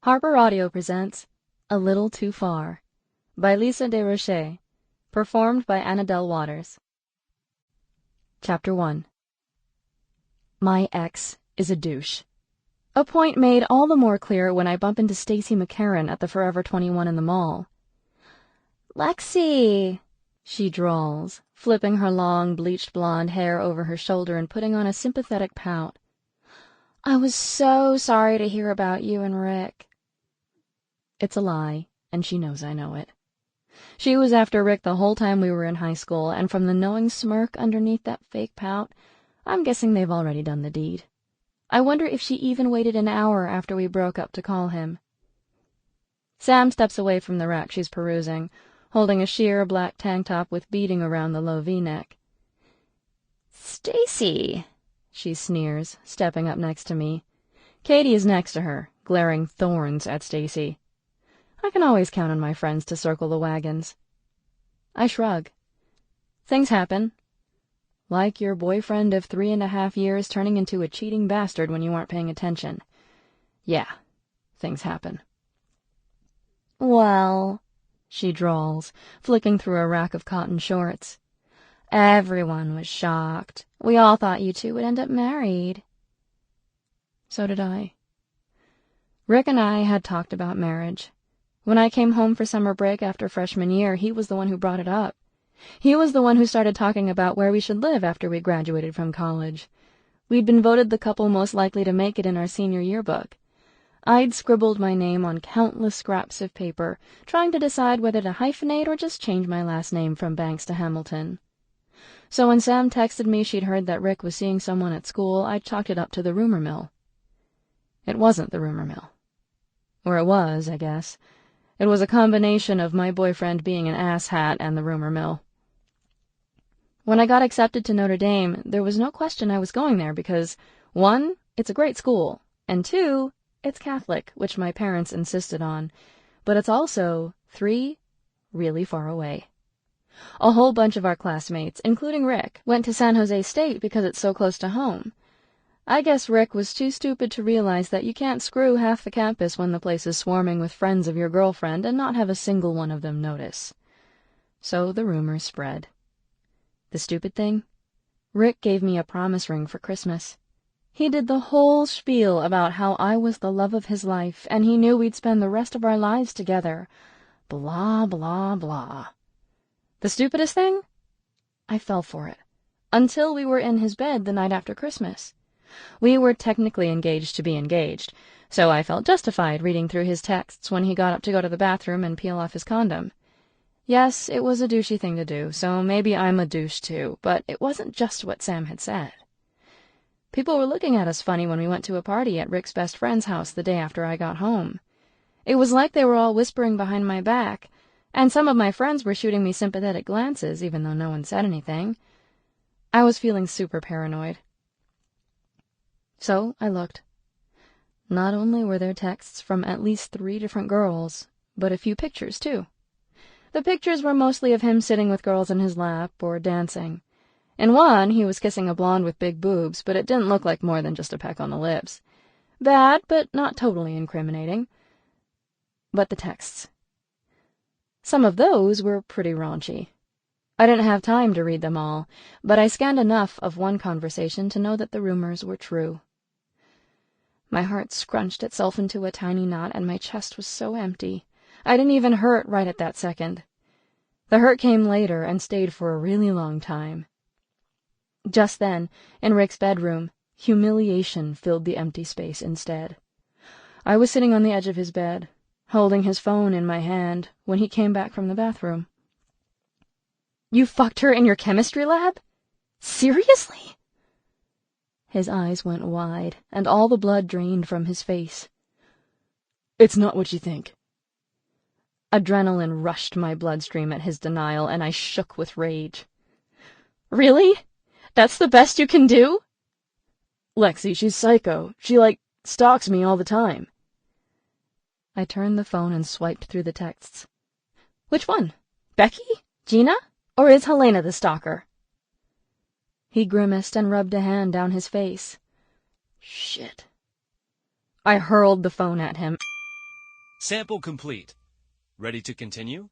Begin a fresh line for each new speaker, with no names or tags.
Harper Audio presents A Little Too Far by Lisa DesRochers, performed by Anadelle Waters. Chapter 1. My ex is a douche. A point made all the more clear when I bump into Stacy McCarran at the Forever 21 in the mall. "Lexie," she drawls, flipping her long, bleached blonde hair over her shoulder and putting on a sympathetic pout. "I was so sorry to hear about you and Rick." It's a lie, and she knows I know it. She was after Rick the whole time we were in high school, and from the knowing smirk underneath that fake pout, I'm guessing they've already done the deed. I wonder if she even waited an hour after we broke up to call him. Sam steps away from the rack she's perusing, holding a sheer black tank top with beading around the low V-neck. "Stacy," she sneers, stepping up next to me. Katie is next to her, glaring thorns at Stacy. I can always count on my friends to circle the wagons. I shrug. Things happen. Like your boyfriend of 3.5 years turning into a cheating bastard when you aren't paying attention. Yeah, things happen. "Well," she drawls, flicking through a rack of cotton shorts. "Everyone was shocked. We all thought you two would end up married." So did I. Rick and I had talked about marriage. When I came home for summer break after freshman year, he was the one who brought it up. He was the one who started talking about where we should live after we graduated from college. We'd been voted the couple most likely to make it in our senior yearbook. I'd scribbled my name on countless scraps of paper, trying to decide whether to hyphenate or just change my last name from Banks to Hamilton. So when Sam texted me she'd heard that Rick was seeing someone at school, I chalked it up to the rumor mill. It wasn't the rumor mill. Or it was, I guess. It was a combination of my boyfriend being an asshat and the rumor mill. When I got accepted to Notre Dame, there was no question I was going there because, 1, it's a great school, and 2, it's Catholic, which my parents insisted on, but it's also, 3, really far away. A whole bunch of our classmates, including Rick, went to San Jose State because it's so close to home. I guess Rick was too stupid to realize that you can't screw half the campus when the place is swarming with friends of your girlfriend and not have a single one of them notice. So the rumors spread. The stupid thing? Rick gave me a promise ring for Christmas. He did the whole spiel about how I was the love of his life, and he knew we'd spend the rest of our lives together. Blah, blah, blah. The stupidest thing? I fell for it. Until we were in his bed the night after Christmas. We were technically engaged to be engaged, so I felt justified reading through his texts when he got up to go to the bathroom and peel off his condom. Yes, it was a douchey thing to do, so maybe I'm a douche too, but it wasn't just what Sam had said. People were looking at us funny when we went to a party at Rick's best friend's house the day after I got home. It was like they were all whispering behind my back, and some of my friends were shooting me sympathetic glances, even though no one said anything. I was feeling super paranoid. So I looked. Not only were there texts from at least 3 different girls, but a few pictures, too. The pictures were mostly of him sitting with girls in his lap or dancing. In one, he was kissing a blonde with big boobs, but it didn't look like more than just a peck on the lips. Bad, but not totally incriminating. But the texts. Some of those were pretty raunchy. I didn't have time to read them all, but I scanned enough of one conversation to know that the rumors were true. My heart scrunched itself into a tiny knot, and my chest was so empty. I didn't even hurt right at that second. The hurt came later and stayed for a really long time. Just then, in Rick's bedroom, humiliation filled the empty space instead. I was sitting on the edge of his bed, holding his phone in my hand, when he came back from the bathroom. "You fucked her in your chemistry lab? Seriously?" His eyes went wide, and all the blood drained from his face. "It's not what you think." Adrenaline rushed my bloodstream at his denial, and I shook with rage. "Really? That's the best you can do?" "Lexie, she's psycho. She, stalks me all the time." I turned the phone and swiped through the texts. "Which one? Becky? Gina? Or is Helena the stalker?" He grimaced and rubbed a hand down his face. Shit. I hurled the phone at him.
Sample complete. Ready to continue?